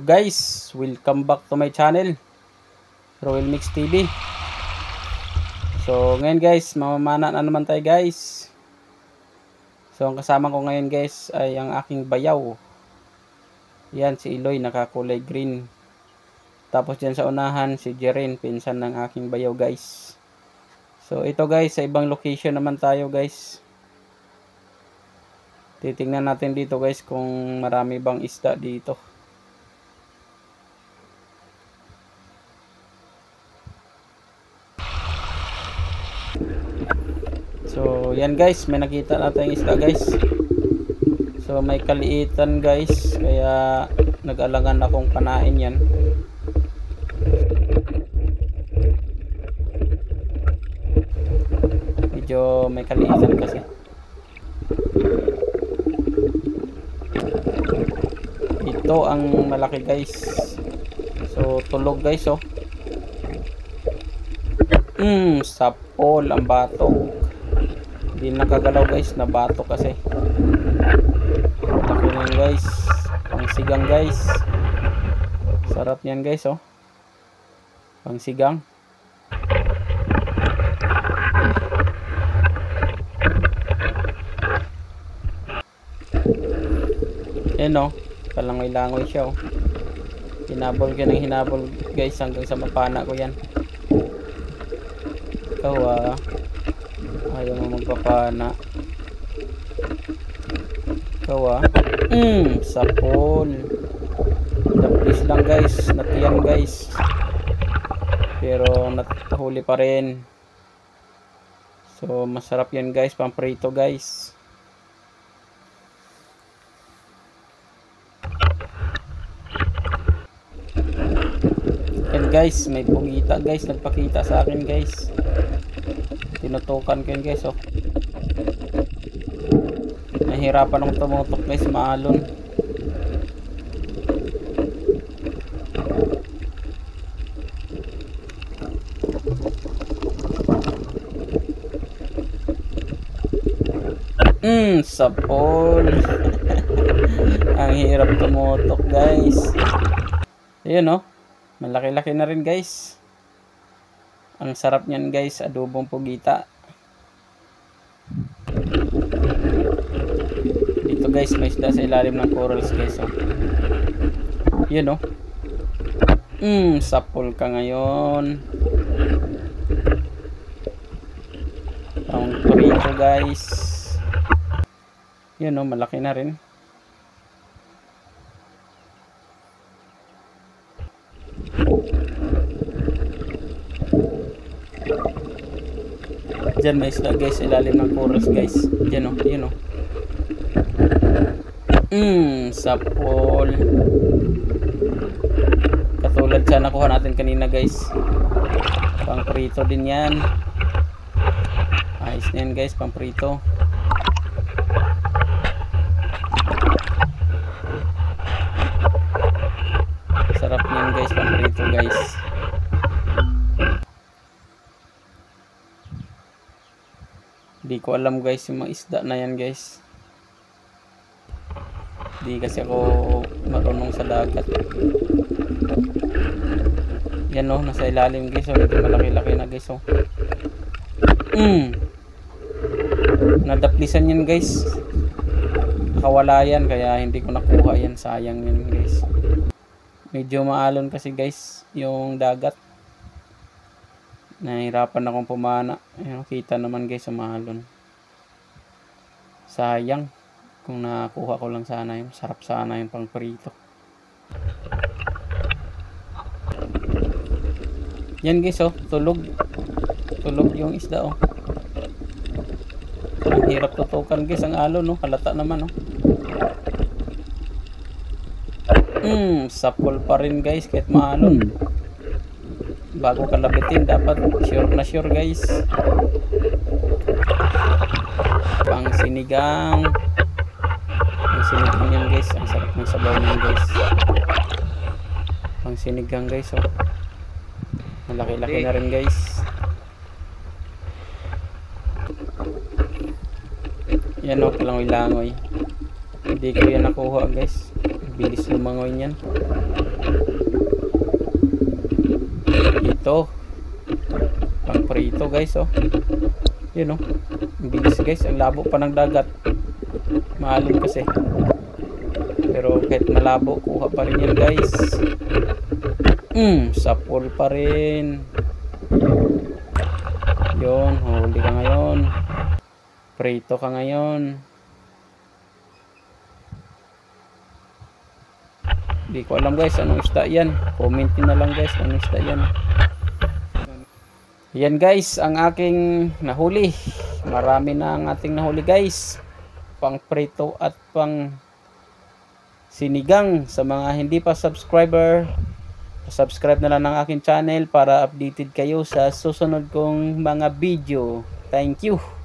guys, welcome back to my channel, Royal Mix TV. So ngayon guys, mamamana na naman tayo guys. So ang kasama ko ngayon guys ay ang aking bayaw. Yan si Eloy, nakakulay green. Tapos dyan sa unahan si Jeren, pinsan ng aking bayaw guys. So ito guys, sa ibang location naman tayo guys. Titingnan natin dito guys kung marami bang isda dito. So yan guys, may nakita natin isda guys. So may kaliitan guys, kaya nag-alangan akong panain yan. Medyo may kaliitan kasi. Ito ang malaki guys. So tulog guys oh. Sapol ang batok. Hindi nakagalaw guys, nabato kasi. Laki na guys, pangsigang guys. Sarap yan guys oh, pangsigang. Ayan oh, kalangoy-langoy siya oh. Hinabol ko ng hinabol guys hanggang sa mapana ko yan. Ikaw ayaw mo magpapana. Ikaw sapol. Tapos lang guys, natiyan guys. Pero natahuli pa rin. So masarap yan guys, pamprito guys. And guys, may pugita guys, nagpakita sa akin guys. Tinutukan ko yun guys oh. Nahirapan akong tumutok guys, maalon. Sapol. Ang hirap tumutok guys. Ayun oh, malaki-laki na rin guys. Ang sarap niyan guys, adobong pugita. Dito guys, may isda sa ilalim ng corals guys oh. Yun oh. Sapol ka ngayon. Ang prito guys. Yun oh, malaki na rin. Diyan may isda guys, ilalim ng corals guys. Diyan oh, yun oh. Sapol. Katulad sa nakuha natin kanina guys. Pangprito din yan. Ayos na yan guys, pangprito. Sarap niyan guys, pangprito guys. Di ko alam guys yung mga isda na yan guys. Di kasi ako marunong sa dagat. Yan oh, nasa ilalim guys oh. Medyo malaki-laki na guys oh. Nadaplisan yan guys. Nakawala yan kaya hindi ko nakuha yan. Sayang yan guys. Medyo maalon kasi guys yung dagat. Nahirapan akong pumana. Ayun, kita naman guys sa mahalon. Sayang. Kung nakuha ko lang sana yun. Sarap sana yung pangprito. Yan guys oh, tulog. Tulog yung isda oh. Ang hirap tutukan guys ang alon no. Halata naman oh. Sapol pa rin guys kahit maalon. Bago kalabitin dapat sure na sure guys. Pang sinigang. Ang sinigang yan guys, ang sarap ng sabaw niyan guys. Pang sinigang guys oh. Malaki-laki na rin guys. Yan oh, kalangoy-langoy. Hindi ko yan nakuha guys. Bilis lumangoy niyan. prito. Pang prito guys, oh. Yun, oh. Ang bilis guys, ang labo pa ng dagat. Maalon kasi. Pero kahit malabo, kuha pa rin yan guys. Sapol pa rin. Yun, huli ka ngayon. Prito ka ngayon. Hindi ko alam guys, anong isda yan. Commentin na lang guys, anong isda yan. Yan guys, ang aking nahuli. Marami na ang ating nahuli guys. Pang prito at pang sinigang. Sa mga hindi pa subscriber, subscribe na lang ng aking channel para updated kayo sa susunod kong mga video. Thank you.